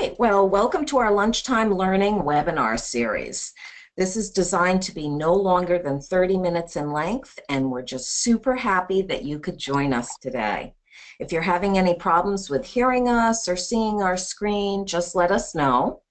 right, well, welcome to our Lunchtime Learning webinar series. This is designed to be no longer than 30 minutes in length, and we're just super happy that you could join us today. If you're having any problems with hearing us or seeing our screen, just let us know.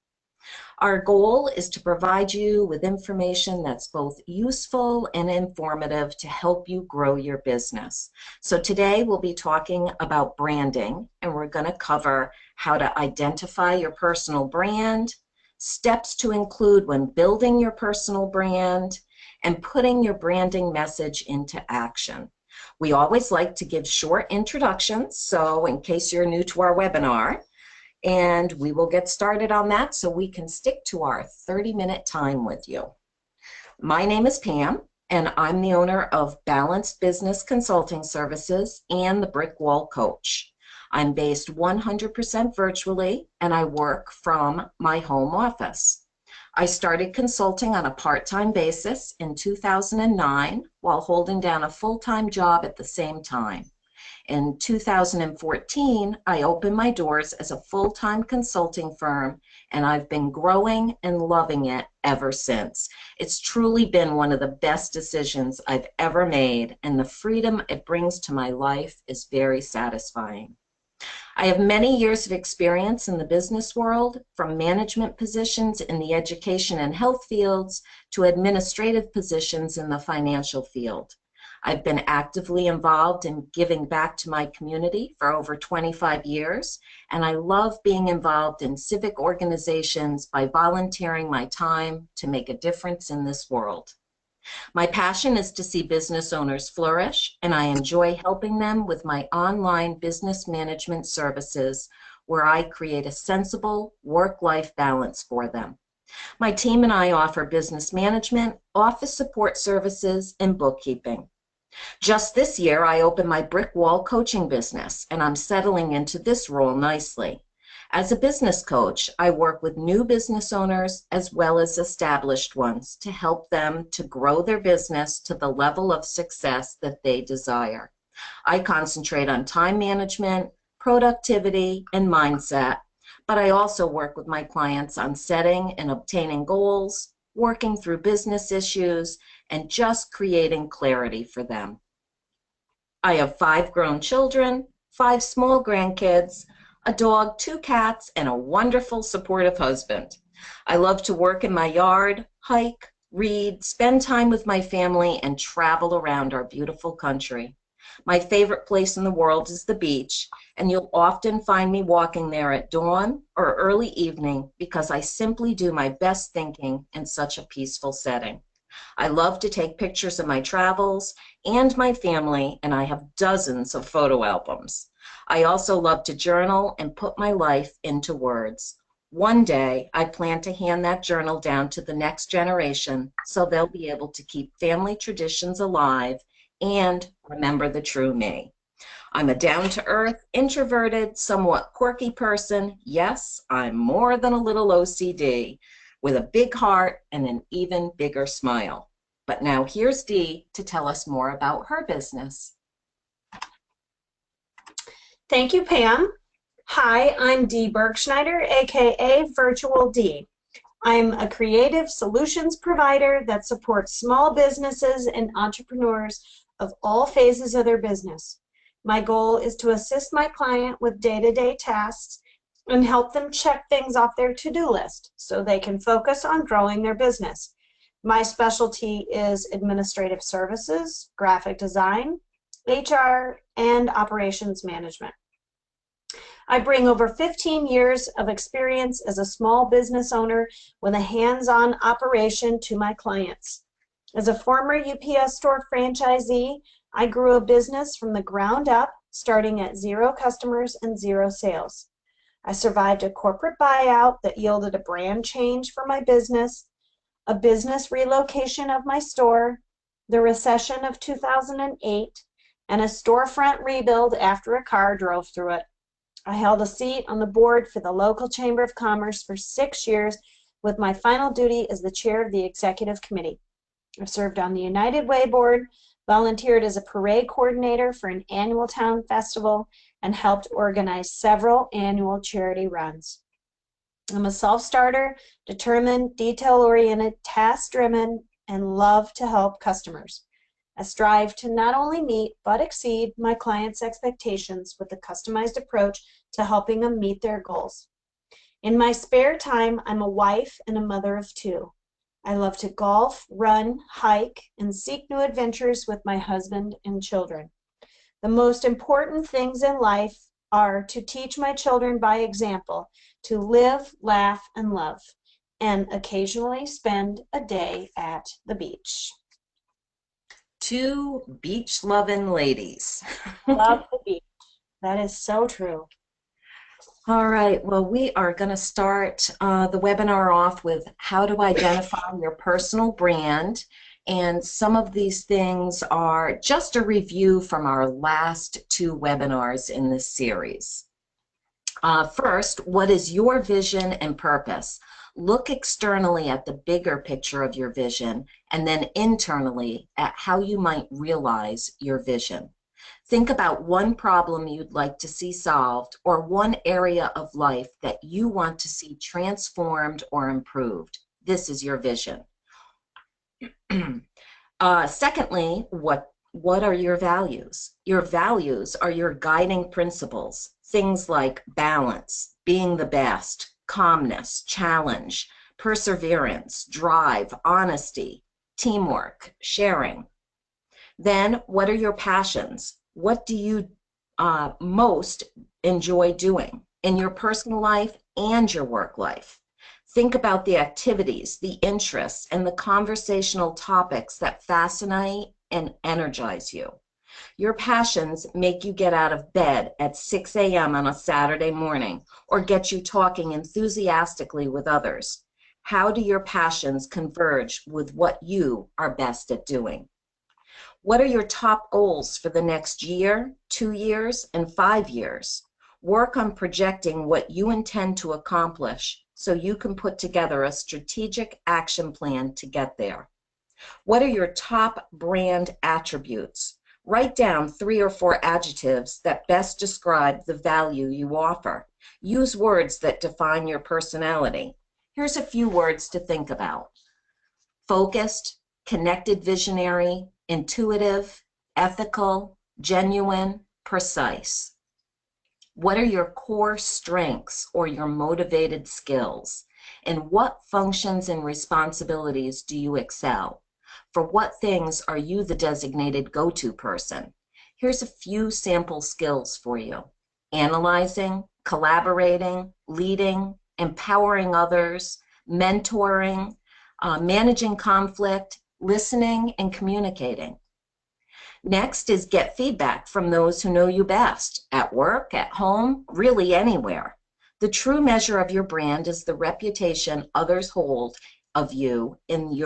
Our goal is to provide you with information that's both useful and informative to help you grow your business. So today we'll be talking about branding, and we're going to cover how to identify your personal brand, steps to include when building your personal brand, and putting your branding message into action. We always like to give short introductions, so in case you're new to our webinar, and we will get started on that so we can stick to our 30-minute time with you. My name is Pam, and I'm the owner of Balanced Business Consulting Services and the Brick Wall Coach. I'm based 100% virtually, and I work from my home office. I started consulting on a part-time basis in 2009 while holding down a full-time job at the same time. In 2014, I opened my doors as a full-time consulting firm, and I've been growing and loving it ever since. It's truly been one of the best decisions I've ever made, and the freedom it brings to my life is very satisfying. I have many years of experience in the business world, from management positions in the education and health fields to administrative positions in the financial field. I've been actively involved in giving back to my community for over 25 years, and I love being involved in civic organizations by volunteering my time to make a difference in this world. My passion is to see business owners flourish, and I enjoy helping them with my online business management services, where I create a sensible work-life balance for them. My team and I offer business management, office support services, and bookkeeping. Just this year, I opened my Brick Wall coaching business, and I'm settling into this role nicely. As a business coach, I work with new business owners as well as established ones to help them to grow their business to the level of success that they desire. I concentrate on time management, productivity, and mindset, but I also work with my clients on setting and obtaining goals, working through business issues, and just creating clarity for them. I have 5 grown children, 5 small grandkids, a dog, 2 cats, and a wonderful, supportive husband. I love to work in my yard, hike, read, spend time with my family, and travel around our beautiful country. My favorite place in the world is the beach, and you'll often find me walking there at dawn or early evening because I simply do my best thinking in such a peaceful setting. I love to take pictures of my travels and my family, and I have dozens of photo albums. I also love to journal and put my life into words. One day, I plan to hand that journal down to the next generation so they'll be able to keep family traditions alive and remember the true me. I'm a down-to-earth, introverted, somewhat quirky person. Yes, I'm more than a little OCD, with a big heart and an even bigger smile. But now here's Dee to tell us more about her business. Thank you, Pam. Hi, I'm Dee Bergschneider, aka Virtual Dee. I'm a creative solutions provider that supports small businesses and entrepreneurs of all phases of their business. My goal is to assist my client with day-to-day tasks and help them check things off their to-do list so they can focus on growing their business. My specialty is administrative services, graphic design, HR, and operations management. I bring over 15 years of experience as a small business owner with a hands-on operation to my clients. As a former UPS Store franchisee, I grew a business from the ground up, starting at 0 customers and 0 sales. I survived a corporate buyout that yielded a brand change for my business, a business relocation of my store, the recession of 2008, and a storefront rebuild after a car drove through it. I held a seat on the board for the local Chamber of Commerce for 6 years, with my final duty as the chair of the executive committee. I've served on the United Way board, volunteered as a parade coordinator for an annual town festival, and helped organize several annual charity runs. I'm a self-starter, determined, detail-oriented, task-driven, and love to help customers. I strive to not only meet but exceed my clients' expectations with a customized approach to helping them meet their goals. In my spare time, I'm a wife and a mother of two. I love to golf, run, hike, and seek new adventures with my husband and children. The most important things in life are to teach my children by example, to live, laugh, and love, and occasionally spend a day at the beach. Two beach-loving ladies. Love the beach. That is so true. All right, well, we are going to start the webinar off with how to identify your personal brand. And some of these things are just a review from our last two webinars in this series. First, what is your vision and purpose? Look externally at the bigger picture of your vision and then internally at how you might realize your vision. Think about one problem you'd like to see solved or one area of life that you want to see transformed or improved. This is your vision. Secondly, what are your values? Your values are your guiding principles. Things like balance, being the best, calmness, challenge, perseverance, drive, honesty, teamwork, sharing. Then, what are your passions? What do you most enjoy doing in your personal life and your work life? Think about the activities, the interests, and the conversational topics that fascinate and energize you. Your passions make you get out of bed at 6 a.m. on a Saturday morning or get you talking enthusiastically with others. How do your passions converge with what you are best at doing? What are your top goals for the next year, 2 years, and 5 years? Work on projecting what you intend to accomplish so you can put together a strategic action plan to get there. What are your top brand attributes? Write down 3 or 4 adjectives that best describe the value you offer. Use words that define your personality. Here's a few words to think about. Focused, connected visionary, intuitive, ethical, genuine, precise. What are your core strengths or your motivated skills? In what functions and responsibilities do you excel? For what things are you the designated go-to person? Here's a few sample skills for you. Analyzing, collaborating, leading, empowering others, mentoring, managing conflict, listening, and communicating. Next is get feedback from those who know you best, at work, at home, really anywhere. The true measure of your brand is the reputation others hold of you in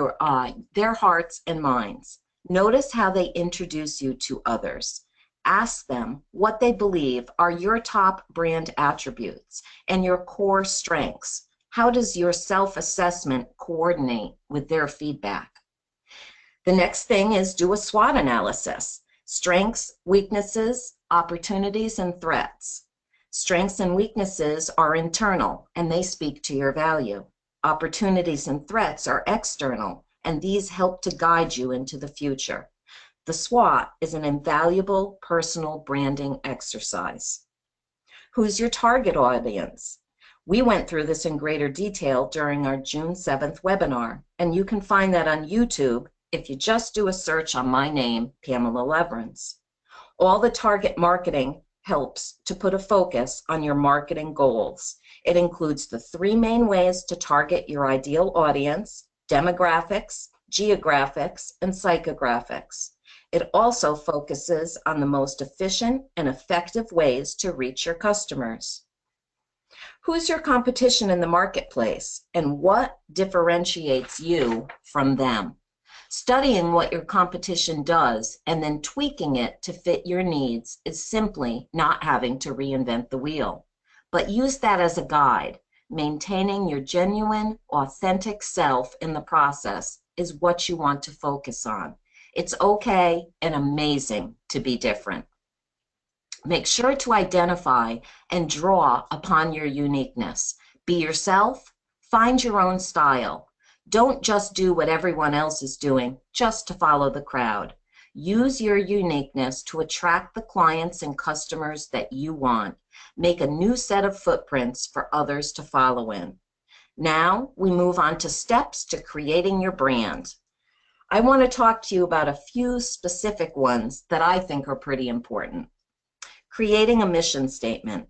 their hearts and minds. Notice how they introduce you to others. Ask them what they believe are your top brand attributes and your core strengths. How does your self-assessment coordinate with their feedback? The next thing is do a SWOT analysis. Strengths, weaknesses, opportunities, and threats. Strengths and weaknesses are internal, and they speak to your value. Opportunities and threats are external, and these help to guide you into the future. The SWOT is an invaluable personal branding exercise. Who's your target audience? We went through this in greater detail during our June 7th webinar, and you can find that on YouTube if you just do a search on my name, Pamela Leverins. All the target marketing helps to put a focus on your marketing goals. It includes the 3 main ways to target your ideal audience: demographics, geographics, and psychographics. It also focuses on the most efficient and effective ways to reach your customers. Who's your competition in the marketplace, and what differentiates you from them? Studying what your competition does and then tweaking it to fit your needs is simply not having to reinvent the wheel. But use that as a guide. Maintaining your genuine, authentic self in the process is what you want to focus on. It's okay and amazing to be different. Make sure to identify and draw upon your uniqueness. Be yourself, find your own style. Don't just do what everyone else is doing just to follow the crowd. Use your uniqueness to attract the clients and customers that you want. Make a new set of footprints for others to follow in. Now we move on to steps to creating your brand. I want to talk to you about a few specific ones that I think are pretty important. Creating a mission statement.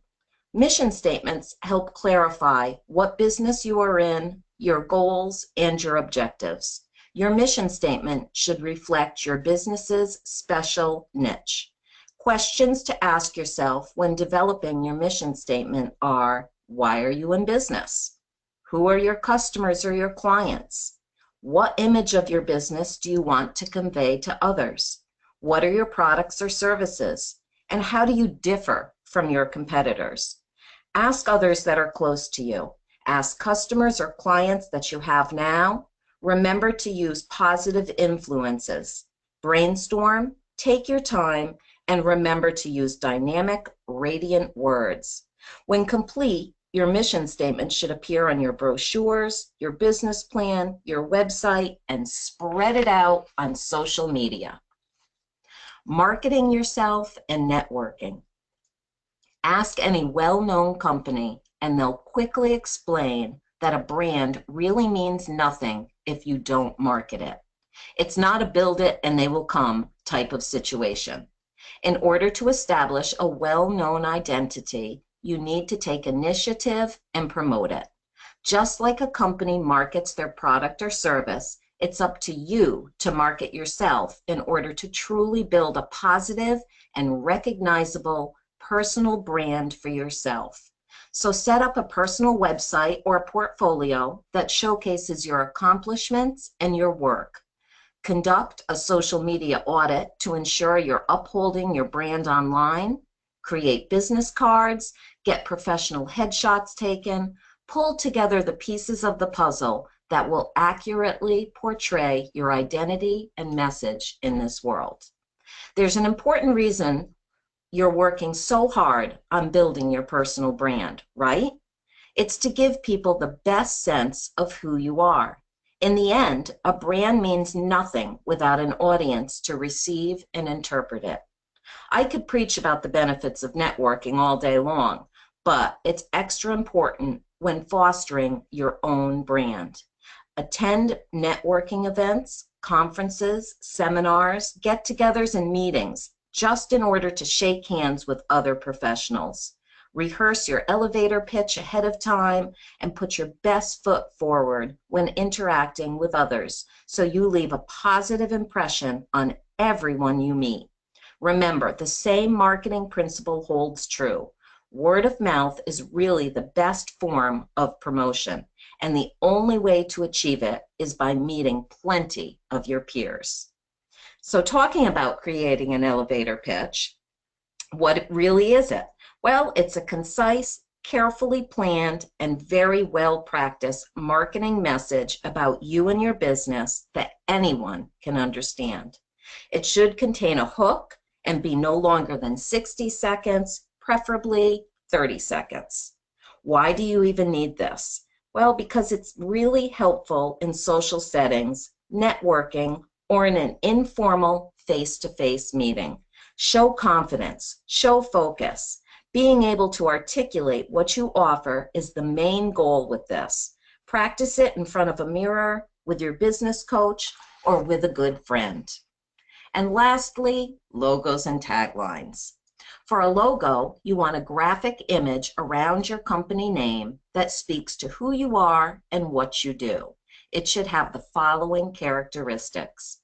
Mission statements help clarify what business you are in, your goals, and your objectives. Your mission statement should reflect your business's special niche. Questions to ask yourself when developing your mission statement are, why are you in business? Who are your customers or your clients? What image of your business do you want to convey to others? What are your products or services? And how do you differ from your competitors? Ask others that are close to you. Ask customers or clients that you have now. Remember to use positive influences. Brainstorm, take your time, and remember to use dynamic, radiant words. When complete, your mission statement should appear on your brochures, your business plan, your website, and spread it out on social media. Marketing yourself and networking. Ask any well-known company and they'll quickly explain that a brand really means nothing if you don't market it. It's not a build it and they will come type of situation. In order to establish a well-known identity, you need to take initiative and promote it. Just like a company markets their product or service, it's up to you to market yourself in order to truly build a positive and recognizable personal brand for yourself. So set up a personal website or a portfolio that showcases your accomplishments and your work. Conduct a social media audit to ensure you're upholding your brand online. Create business cards, get professional headshots taken, pull together the pieces of the puzzle that will accurately portray your identity and message in this world. There's an important reason you're working so hard on building your personal brand, right? It's to give people the best sense of who you are. In the end, a brand means nothing without an audience to receive and interpret it. I could preach about the benefits of networking all day long, but it's extra important when fostering your own brand. Attend networking events, conferences, seminars, get-togethers, and meetings just in order to shake hands with other professionals. Rehearse your elevator pitch ahead of time and put your best foot forward when interacting with others so you leave a positive impression on everyone you meet. Remember, the same marketing principle holds true. Word of mouth is really the best form of promotion, and the only way to achieve it is by meeting plenty of your peers. So talking about creating an elevator pitch, what really is it? Well, it's a concise, carefully planned, and very well-practiced marketing message about you and your business that anyone can understand. It should contain a hook and be no longer than 60 seconds, preferably 30 seconds. Why do you even need this? Well, because it's really helpful in social settings, networking, or in an informal face-to-face meeting. Show confidence, show focus. Being able to articulate what you offer is the main goal with this. Practice it in front of a mirror, with your business coach, or with a good friend. And lastly, logos and taglines. For a logo, you want a graphic image around your company name that speaks to who you are and what you do. It should have the following characteristics: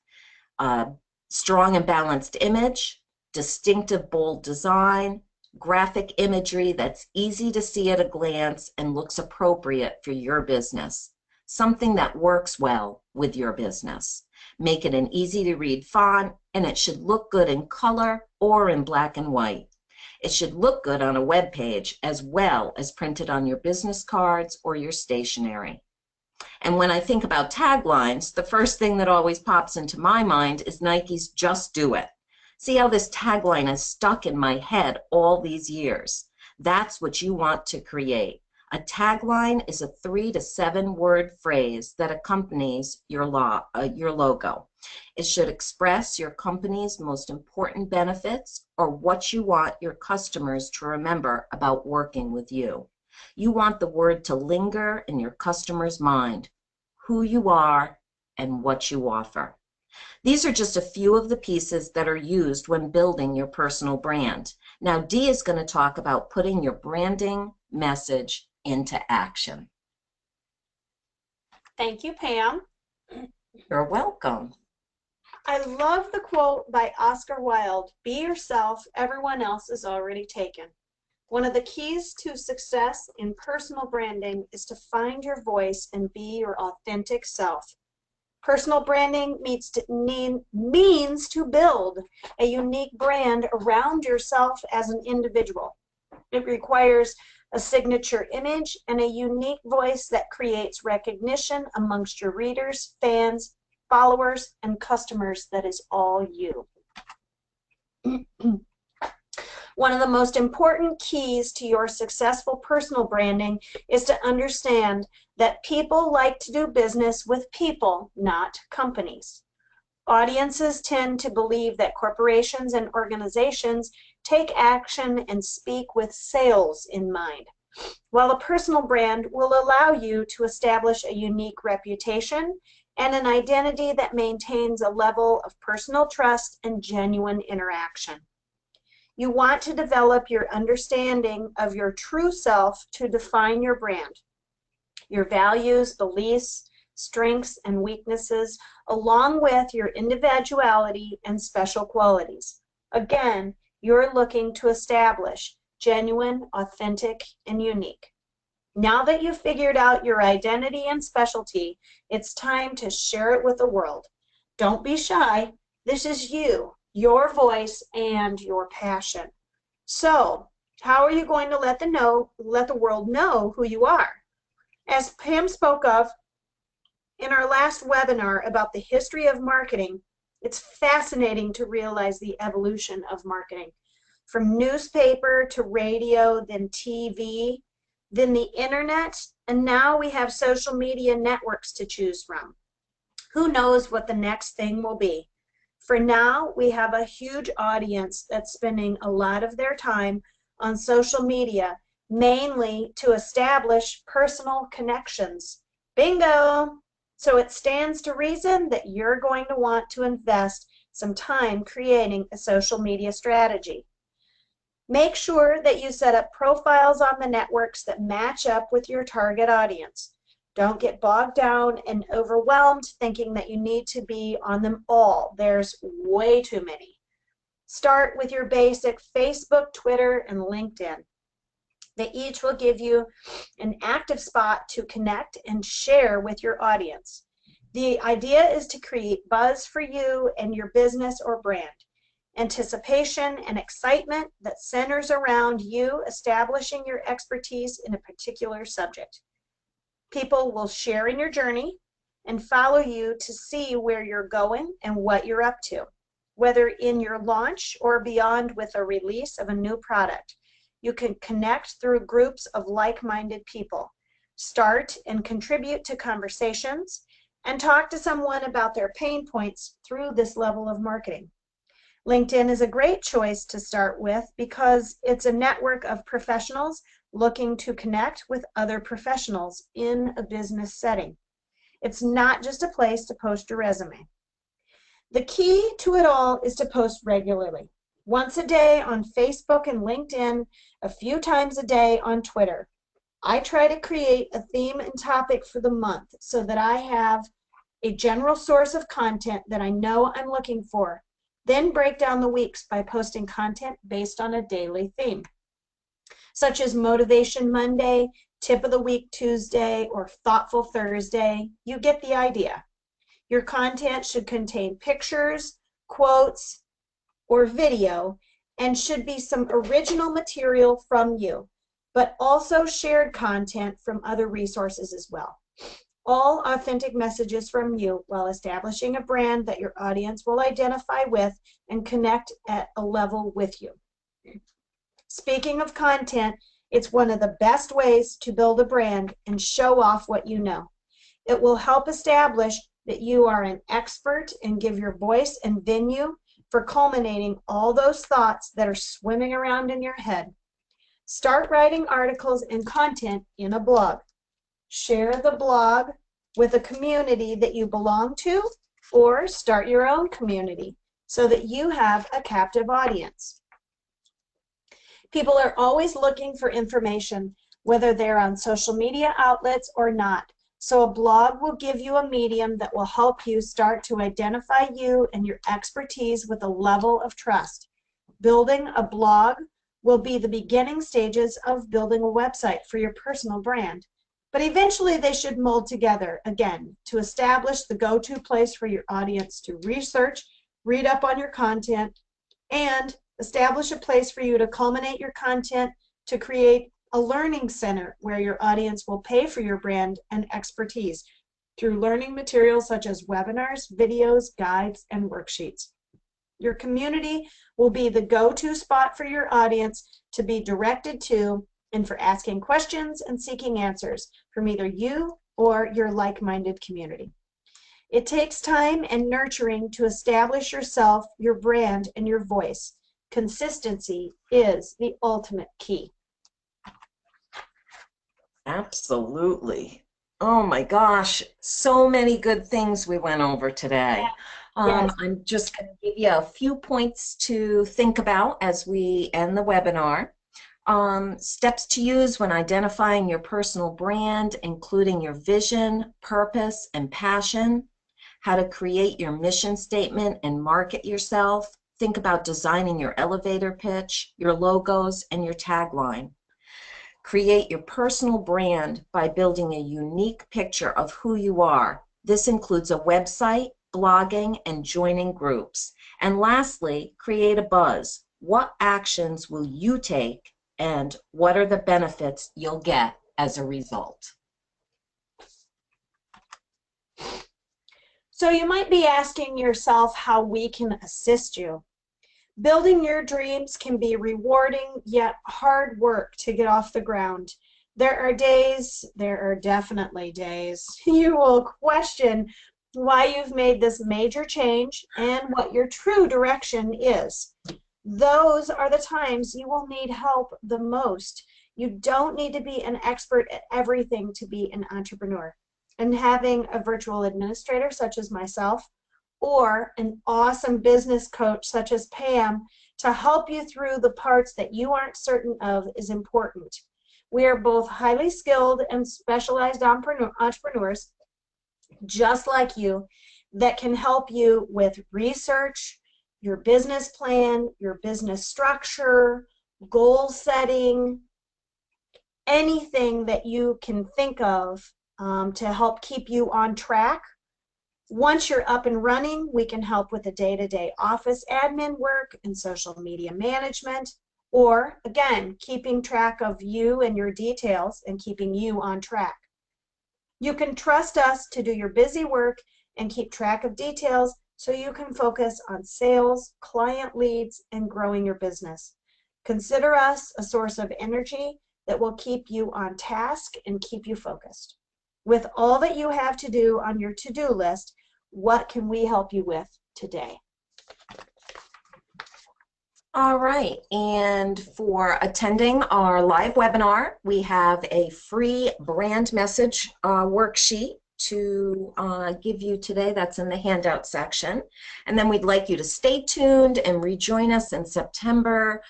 strong and balanced image, distinctive bold design, graphic imagery that's easy to see at a glance and looks appropriate for your business, something that works well with your business. Make it an easy-to-read font, and it should look good in color or in black and white. It should look good on a web page as well as printed on your business cards or your stationery. And when I think about taglines, the first thing that always pops into my mind is Nike's "Just Do It." See how this tagline is stuck in my head all these years? That's what you want to create. A tagline is a 3 to 7 word phrase that accompanies your logo. It should express your company's most important benefits or what you want your customers to remember about working with you. You want the word to linger in your customer's mind, who you are and what you offer. These are just a few of the pieces that are used when building your personal brand. Now, Dee is going to talk about putting your branding message into action. Thank you, Pam. You're welcome. I love the quote by Oscar Wilde, "Be yourself, everyone else is already taken." One of the keys to success in personal branding is to find your voice and be your authentic self. Personal branding means to build a unique brand around yourself as an individual. It requires a signature image and a unique voice that creates recognition amongst your readers, fans, followers, and customers that is all you. One of the most important keys to your successful personal branding is to understand that people like to do business with people, not companies. Audiences tend to believe that corporations and organizations take action and speak with sales in mind. While a personal brand will allow you to establish a unique reputation and an identity that maintains a level of personal trust and genuine interaction. You want to develop your understanding of your true self to define your brand, your values, beliefs, strengths, and weaknesses, along with your individuality and special qualities. Again, you're looking to establish genuine, authentic, and unique. Now that you've figured out your identity and specialty, it's time to share it with the world. Don't be shy. This is you, your voice, and your passion. So, how are you going to let the world know who you are? As Pam spoke of in our last webinar about the history of marketing, it's fascinating to realize the evolution of marketing. From newspaper to radio, then TV, then the internet, and now we have social media networks to choose from. Who knows what the next thing will be? For now, we have a huge audience that's spending a lot of their time on social media, mainly to establish personal connections. Bingo! So it stands to reason that you're going to want to invest some time creating a social media strategy. Make sure that you set up profiles on the networks that match up with your target audience. Don't get bogged down and overwhelmed thinking that you need to be on them all. There's way too many. Start with your basic Facebook, Twitter, and LinkedIn. They each will give you an active spot to connect and share with your audience. The idea is to create buzz for you and your business or brand. Anticipation and excitement that centers around you establishing your expertise in a particular subject. People will share in your journey and follow you to see where you're going and what you're up to, whether in your launch or beyond with a release of a new product. You can connect through groups of like-minded people, start and contribute to conversations, and talk to someone about their pain points through this level of marketing. LinkedIn is a great choice to start with because it's a network of professionals looking to connect with other professionals in a business setting. It's not just a place to post your resume. The key to it all is to post regularly. Once a day on Facebook and LinkedIn, a few times a day on Twitter. I try to create a theme and topic for the month so that I have a general source of content that I know I'm looking for. Then break down the weeks by posting content based on a daily theme, such as Motivation Monday, Tip of the Week Tuesday, or Thoughtful Thursday. You get the idea. Your content should contain pictures, quotes, or video, and should be some original material from you, but also shared content from other resources as well. all authentic messages from you while establishing a brand that your audience will identify with and connect at a level with you. Speaking of content, it's one of the best ways to build a brand and show off what you know. It will help establish that you are an expert and give your voice and venue for culminating all those thoughts that are swimming around in your head. Start writing articles and content in a blog. Share the blog with a community that you belong to, or start your own community so that you have a captive audience. People are always looking for information, whether they're on social media outlets or not. So a blog will give you a medium that will help you start to identify you and your expertise with a level of trust. Building a blog will be the beginning stages of building a website for your personal brand. But eventually they should mold together, again, to establish the go-to place for your audience to research, read up on your content, and establish a place for you to culminate your content to create a learning center where your audience will pay for your brand and expertise through learning materials such as webinars, videos, guides, and worksheets. Your community will be the go-to spot for your audience to be directed to and for asking questions and seeking answers from either you or your like-minded community. It takes time and nurturing to establish yourself, your brand, and your voice. Consistency is the ultimate key. Absolutely. Oh my gosh, so many good things we went over today. Yes. I'm just going to give you a few points to think about as we end the webinar. Steps to use when identifying your personal brand, including your vision, purpose, and passion. How to create your mission statement and market yourself. Think about designing your elevator pitch, your logos, and your tagline. Create your personal brand by building a unique picture of who you are. This includes a website, blogging, and joining groups. And lastly, create a buzz. What actions will you take, and what are the benefits you'll get as a result? So you might be asking yourself how we can assist you. Building your dreams can be rewarding yet hard work to get off the ground. There are definitely days, you will question why you've made this major change and what your true direction is. Those are the times you will need help the most. You don't need to be an expert at everything to be an entrepreneur. And having a virtual administrator such as myself or an awesome business coach such as Pam to help you through the parts that you aren't certain of is important. We are both highly skilled and specialized entrepreneurs, just like you, that can help you with research, your business plan, your business structure, goal setting, anything that you can think of to help keep you on track. Once you're up and running, we can help with the day-to-day office admin work and social media management, or again, keeping track of you and your details and keeping you on track. You can trust us to do your busy work and keep track of details so you can focus on sales, client leads, and growing your business. Consider us a source of energy that will keep you on task and keep you focused. With all that you have to do on your to-do list, what can we help you with today? All right, and for attending our live webinar, we have a free brand message worksheet to give you today. That's in the handout section. And then we'd like you to stay tuned and rejoin us in September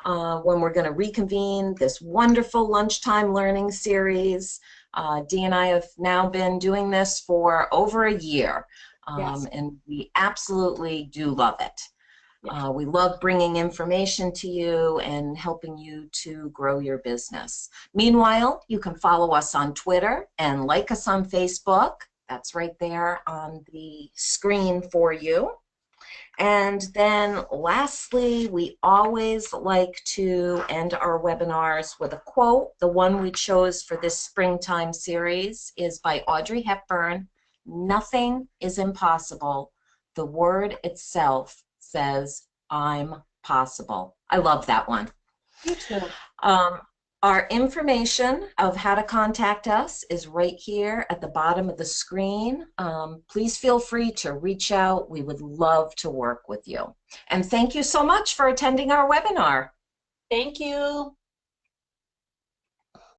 when we're going to reconvene this wonderful lunchtime learning series. Dee and I have now been doing this for over a year, Yes. and we absolutely do love it. We love bringing information to you and helping you to grow your business. Meanwhile, you can follow us on Twitter and like us on Facebook. That's right there on the screen for you. And then lastly, we always like to end our webinars with a quote. The one we chose for this springtime series is by Audrey Hepburn. Nothing is impossible. The word itself says, I'm possible. I love that one. You too. Um, our information of how to contact us is right here at the bottom of the screen. Please feel free to reach out. We would love to work with you. And thank you so much for attending our webinar. Thank you.